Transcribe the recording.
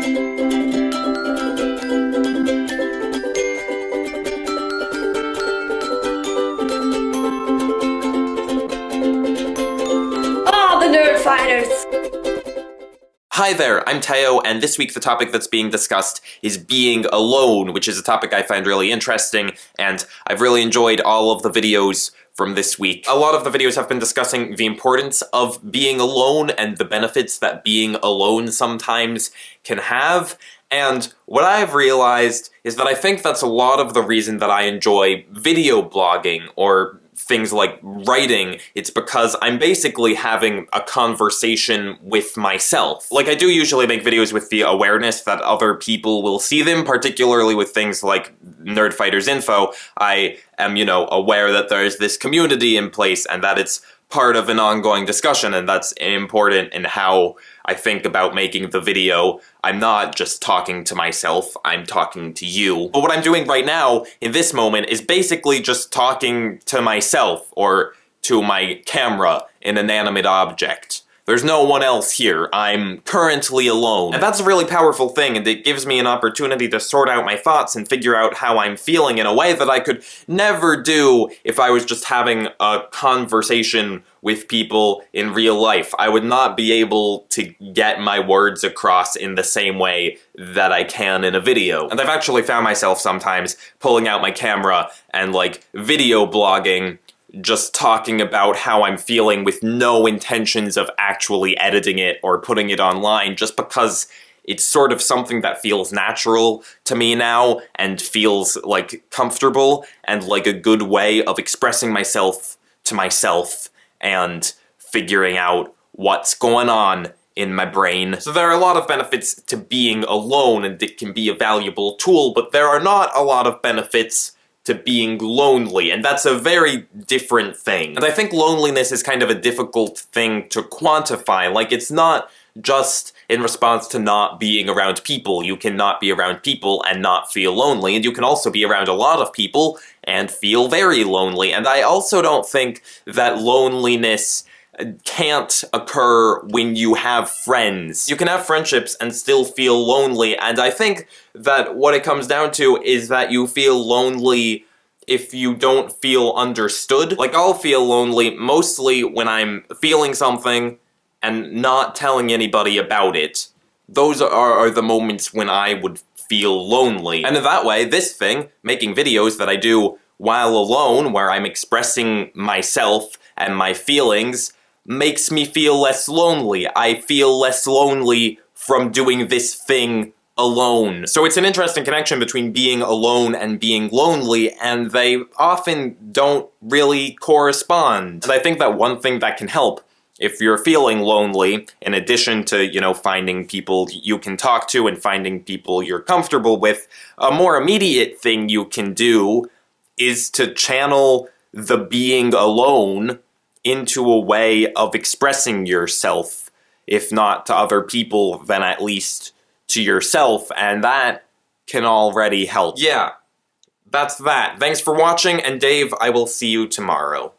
The Nerd Fighters! Hi there, I'm Théo, and this week the topic that's being discussed is being alone, which is a topic I find really interesting, and I've really enjoyed all of the videos from this week. A lot of the videos have been discussing the importance of being alone and the benefits that being alone sometimes can have, and what I've realized is that I think that's a lot of the reason that I enjoy video blogging, or things like writing. It's because I'm basically having a conversation with myself. Like, I do usually make videos with the awareness that other people will see them, particularly with things like Nerd Fighters Info. I am, aware that there's this community in place and that it's part of an ongoing discussion, and that's important in how I think about making the video. I'm not just talking to myself, I'm talking to you. But what I'm doing right now, in this moment, is basically just talking to myself, or to my camera, an inanimate object. There's no one else here. I'm currently alone. And that's a really powerful thing, and it gives me an opportunity to sort out my thoughts and figure out how I'm feeling in a way that I could never do if I was just having a conversation with people in real life. I would not be able to get my words across in the same way that I can in a video. And I've actually found myself sometimes pulling out my camera and, video blogging, just talking about how I'm feeling with no intentions of actually editing it or putting it online, just because it's sort of something that feels natural to me now and feels comfortable and like a good way of expressing myself to myself and figuring out what's going on in my brain. So there are a lot of benefits to being alone, and it can be a valuable tool, but there are not a lot of benefits to being lonely, and that's a very different thing. And I think loneliness is kind of a difficult thing to quantify. It's not just in response to not being around people. You can not be around people and not feel lonely, and you can also be around a lot of people and feel very lonely. And I also don't think that loneliness can't occur when you have friends. You can have friendships and still feel lonely, and I think that what it comes down to is that you feel lonely if you don't feel understood. I'll feel lonely mostly when I'm feeling something and not telling anybody about it. Those are the moments when I would feel lonely. And in that way, this thing, making videos that I do while alone, where I'm expressing myself and my feelings, makes me feel less lonely. I feel less lonely from doing this thing alone. So it's an interesting connection between being alone and being lonely, and they often don't really correspond. And I think that one thing that can help if you're feeling lonely, in addition to, finding people you can talk to and finding people you're comfortable with, a more immediate thing you can do is to channel the being alone into a way of expressing yourself, if not to other people, then at least to yourself, and that can already help. Yeah, that's that. Thanks for watching, and Dave, I will see you tomorrow.